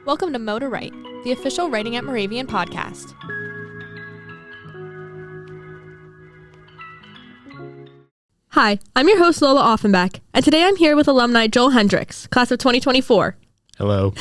Welcome to Mo to Write, the official Writing at Moravian podcast. Hi, I'm your host Lola Offenback, and today I'm here with alumni Joel Hendricks, class of 2024. Hello.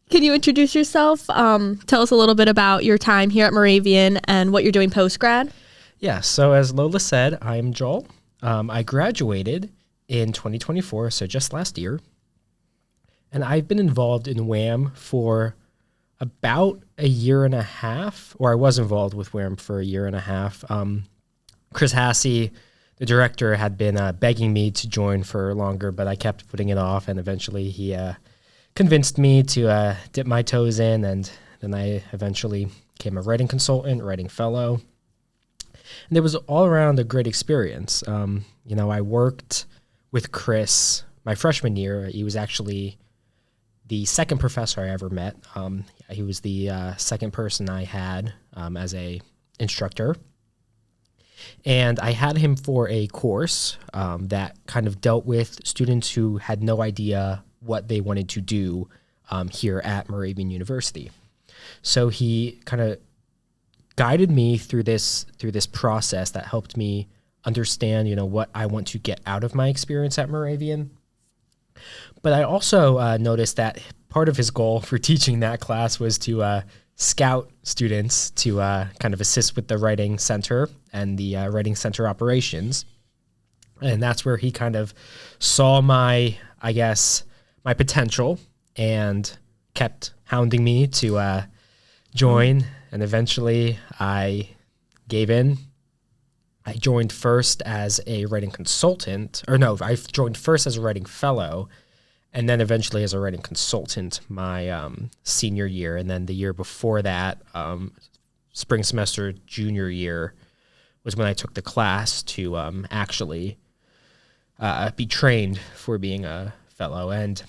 Can you introduce yourself? Tell us a little bit about your time here at Moravian and what you're doing post-grad. Yeah, so as Lola said, I'm Joel. I graduated in 2024, so just last year. And I've been involved in WAM for about a year and a half, or I was involved with WAM for a year and a half. Chris Hassey, the director, had been begging me to join for longer, but I kept putting it off, and eventually he convinced me to dip my toes in, and then I eventually became a writing consultant, writing fellow. And it was all around a great experience. I worked with Chris my freshman year. He was actually the second professor I ever met. He was the second person I had as a instructor. And I had him for a course that kind of dealt with students who had no idea what they wanted to do here at Moravian University. So he kind of guided me through this process that helped me understand, what I want to get out of my experience at Moravian. But I also noticed that part of his goal for teaching that class was to scout students to kind of assist with the writing center and the writing center operations. And that's where he kind of saw my potential and kept hounding me to join. And eventually I gave in. I joined first as a writing consultant, I joined first as a writing fellow, and then eventually as a writing consultant my senior year. And then the year before that, spring semester, junior year, was when I took the class to actually be trained for being a fellow. And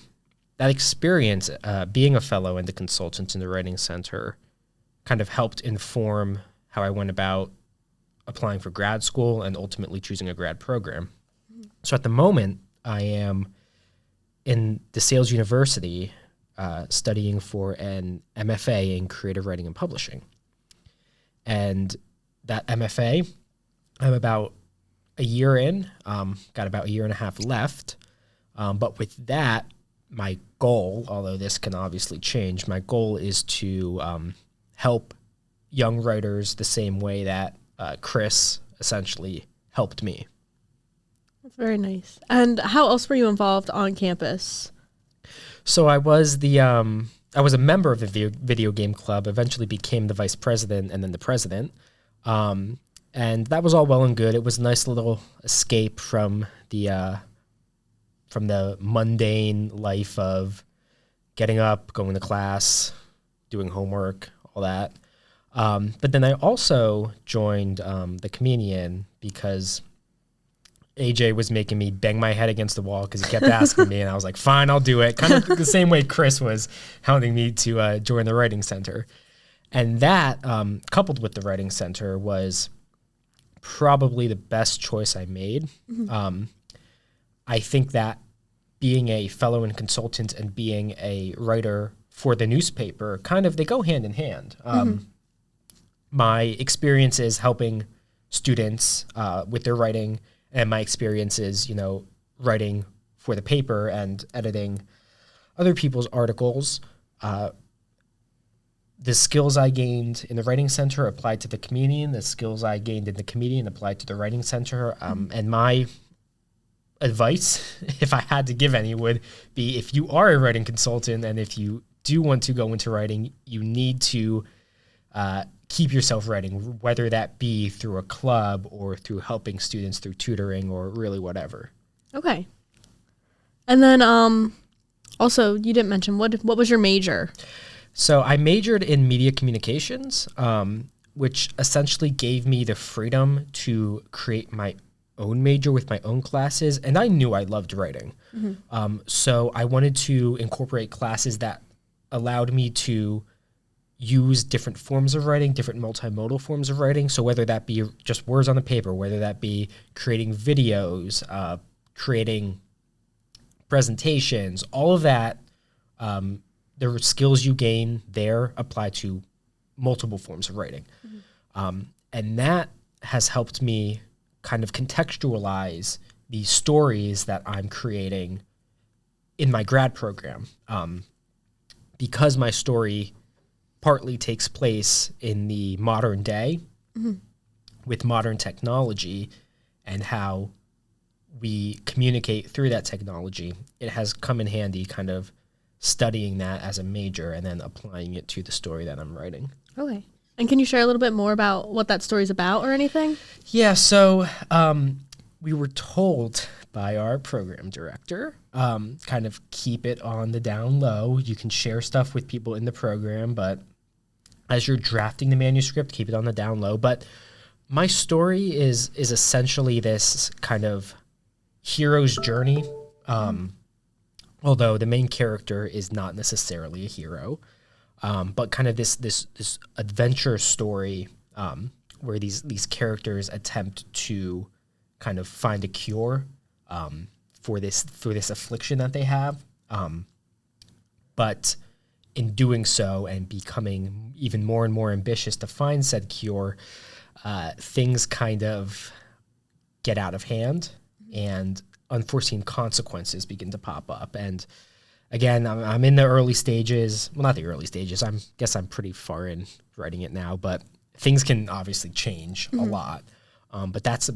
that experience, being a fellow and the consultant in the writing center, kind of helped inform how I went about applying for grad school and ultimately choosing a grad program. So at the moment, I am in DeSales University studying for an MFA in creative writing and publishing. And that MFA, I'm about a year in, got about a year and a half left. But with that, my goal, although this can obviously change, my goal is to help young writers the same way that Chris essentially helped me. That's very nice. And how else were you involved on campus? So I was I was a member of the video game club, eventually became the vice president and then the president. And that was all well and good. It was a nice little escape from the mundane life of getting up, going to class, doing homework, all that. But then I also joined the comedian because AJ was making me bang my head against the wall because he kept asking me, and I was like, fine, I'll do it. Kind of the same way Chris was hounding me to join the writing center. And that, coupled with the writing center, was probably the best choice I made. Mm-hmm. I think that being a fellow and consultant and being a writer for the newspaper, they go hand in hand. My experiences helping students with their writing, and my experiences, writing for the paper and editing other people's articles. The skills I gained in the writing center applied to the comedian. The skills I gained in the comedian applied to the writing center. And my advice, if I had to give any, would be if you are a writing consultant and if you do want to go into writing, you need to keep yourself writing, whether that be through a club or through helping students through tutoring or really whatever. Okay. And then also, you didn't mention, what was your major? So I majored in media communications, which essentially gave me the freedom to create my own major with my own classes. And I knew I loved writing. Mm-hmm. So I wanted to incorporate classes that allowed me to use different forms of writing, different multimodal forms of writing. So whether that be just words on the paper, whether that be creating videos, creating presentations, all of that the skills you gain there apply to multiple forms of writing. And that has helped me kind of contextualize the stories that I'm creating in my grad program. Because my story partly takes place in the modern day with modern technology and how we communicate through that technology, it has come in handy kind of studying that as a major and then applying it to the story that I'm writing. Okay. And can you share a little bit more about what that story's about or anything? Yeah, so we were told by our program director, kind of keep it on the down low. You can share stuff with people in the program, but as you're drafting the manuscript, keep it on the down low. But my story is essentially this kind of hero's journey, although the main character is not necessarily a hero, but kind of this adventure story where these characters attempt to kind of find a cure for this affliction that they have, but in doing so and becoming even more and more ambitious to find said cure, things kind of get out of hand and unforeseen consequences begin to pop up. And again, I'm in the early stages. Well, not the early stages. Guess I'm pretty far in writing it now, but things can obviously change a lot. But that's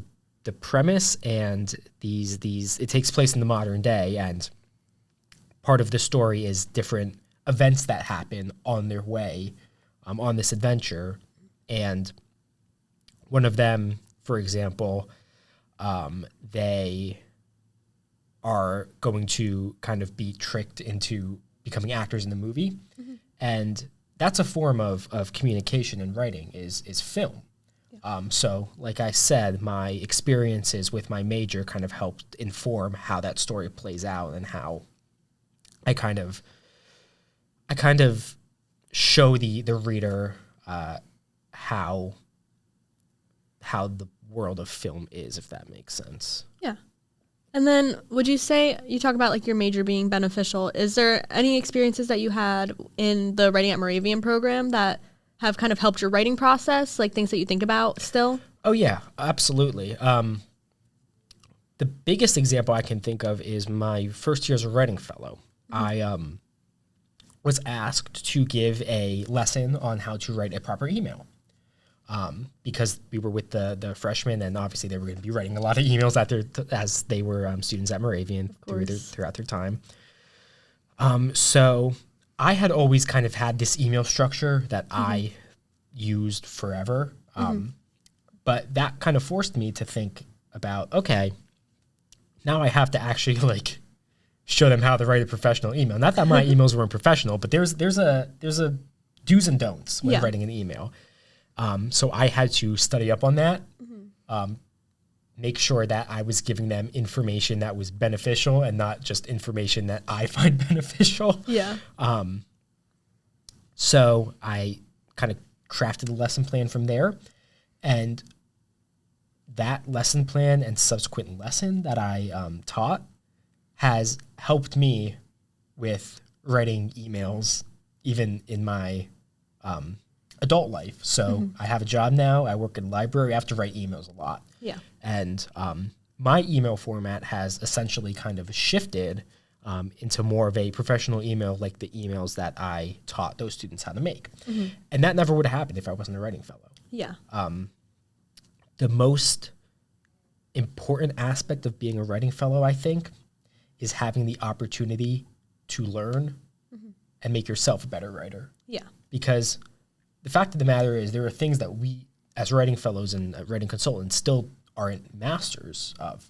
the premise, and these it takes place in the modern day, and part of the story is different events that happen on their way on this adventure. And one of them, for example, they are going to kind of be tricked into becoming actors in the movie. And that's a form of communication and writing is film. So like I said, my experiences with my major kind of helped inform how that story plays out and how I kind of show the reader how the world of film is, if that makes sense. Yeah. And then would you say, you talk about like your major being beneficial, is there any experiences that you had in the Writing at Moravian program that have kind of helped your writing process, like things that you think about still? Oh yeah, absolutely. The biggest example I can think of is my first year as a writing fellow. I was asked to give a lesson on how to write a proper email. Because we were with the freshmen, and obviously they were going to be writing a lot of emails as they were students at Moravian throughout their time. So I had always kind of had this email structure that I used forever. But that kind of forced me to think about, okay, now I have to actually like show them how to write a professional email. Not that my emails weren't professional, but there's a do's and don'ts when writing an email. So I had to study up on that, make sure that I was giving them information that was beneficial and not just information that I find beneficial. Yeah. So I kind of crafted a lesson plan from there, and that lesson plan and subsequent lesson that I taught has helped me with writing emails even in my adult life. So I have a job now. I work in a library. I have to write emails a lot. Yeah. And my email format has essentially kind of shifted into more of a professional email, like the emails that I taught those students how to make. And that never would have happened if I wasn't a writing fellow. Yeah. The most important aspect of being a writing fellow, I think, is having the opportunity to learn and make yourself a better writer. Yeah. Because the fact of the matter is there are things that we as writing fellows and writing consultants still aren't masters of.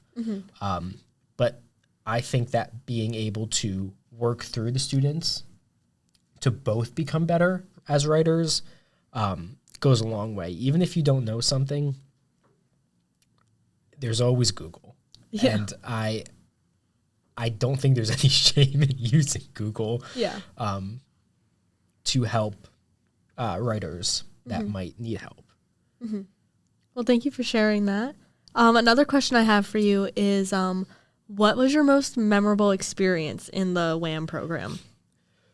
But I think that being able to work through the students to both become better as writers goes a long way. Even if you don't know something, there's always Google. Yeah. And I don't think there's any shame in using Google to help writers that might need help. Well, thank you for sharing that. Another question I have for you is, what was your most memorable experience in the WAM program?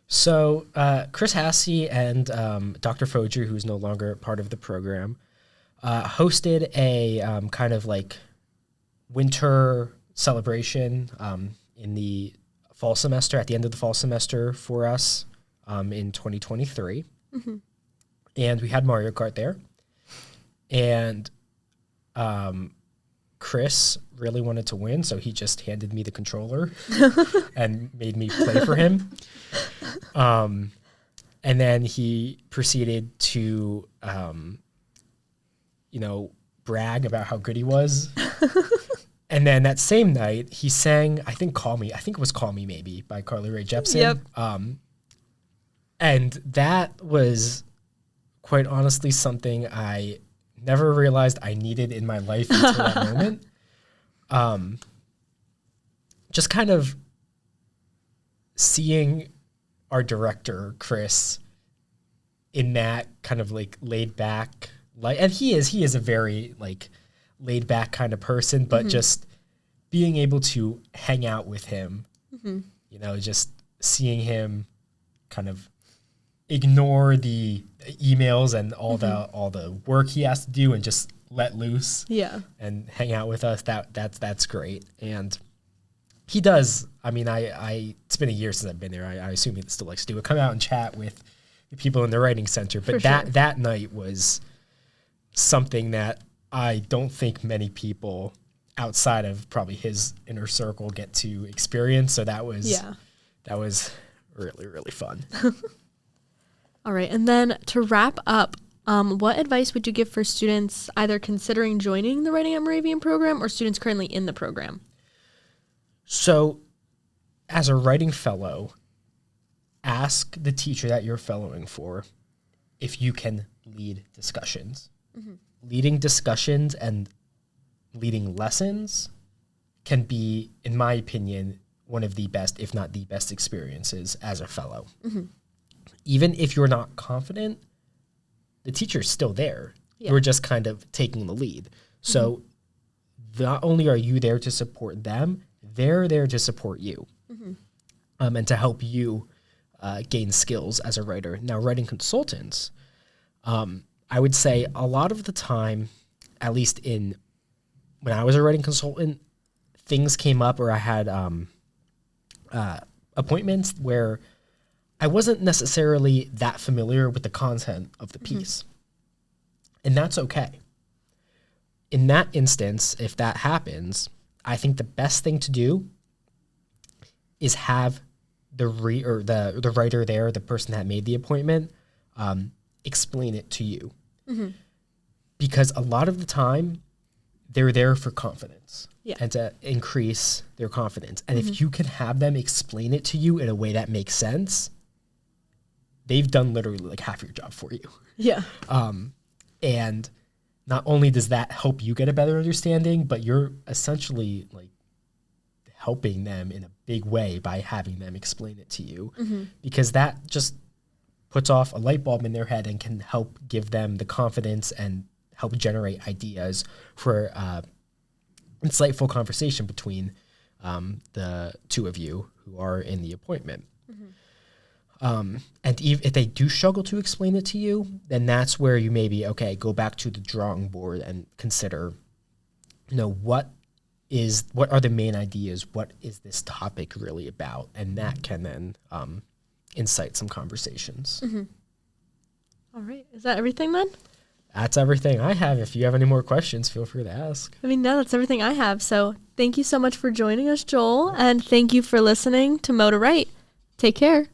So Chris Hassey and Dr. Foger, who's no longer part of the program, hosted a kind of like winter celebration in the fall semester, at the end of the fall semester for us in 2023. Mm-hmm. And we had Mario Kart there. And Chris really wanted to win, so he just handed me the controller and made me play for him. And then he proceeded to, brag about how good he was. And then that same night, he sang, I think it was Call Me Maybe by Carly Rae Jepsen. Yep. And that was quite honestly something I never realized I needed in my life until that moment. Just kind of seeing our director, Chris, in that kind of like laid back, and he is a very like laid back kind of person, but just being able to hang out with him, just seeing him kind of ignore the emails and all the work he has to do and just let loose and hang out with us. That's great. And he does. I mean, it's been a year since I've been there. I assume he still likes to do it. Come out and chat with the people in the writing center. But that night was something that I don't think many people outside of probably his inner circle get to experience. So that was really, really fun. All right. And then to wrap up, what advice would you give for students either considering joining the Writing at Moravian program or students currently in the program? So as a writing fellow, ask the teacher that you're fellowing for if you can lead discussions. Mm-hmm. Leading discussions and leading lessons can be, in my opinion, one of the best, if not the best experiences as a fellow. Mm-hmm. Even if you're not confident, the teacher's still there. Yeah. You're just kind of taking the lead. So not only are you there to support them, they're there to support you and to help you gain skills as a writer. Now, writing consultants, I would say a lot of the time, at least when I was a writing consultant, things came up or I had appointments where I wasn't necessarily that familiar with the content of the piece. And that's okay. In that instance, if that happens, I think the best thing to do is have the writer there, the person that made the appointment, explain it to you. Mm-hmm. Because a lot of the time, they're there for confidence and to increase their confidence. And if you can have them explain it to you in a way that makes sense, they've done literally like half your job for you. Yeah. And not only does that help you get a better understanding, but you're essentially like helping them in a big way by having them explain it to you, because that just puts off a light bulb in their head and can help give them the confidence and help generate ideas for insightful conversation between the two of you who are in the appointment. And if they do struggle to explain it to you, then that's where you maybe, go back to the drawing board and consider, what are the main ideas? What is this topic really about? And that can then incite some conversations. All right. Is that everything then? That's everything I have. If you have any more questions, feel free to ask. I mean, no, that's everything I have. So thank you so much for joining us, Joel. And thank you for listening to Mo to Write. Take care.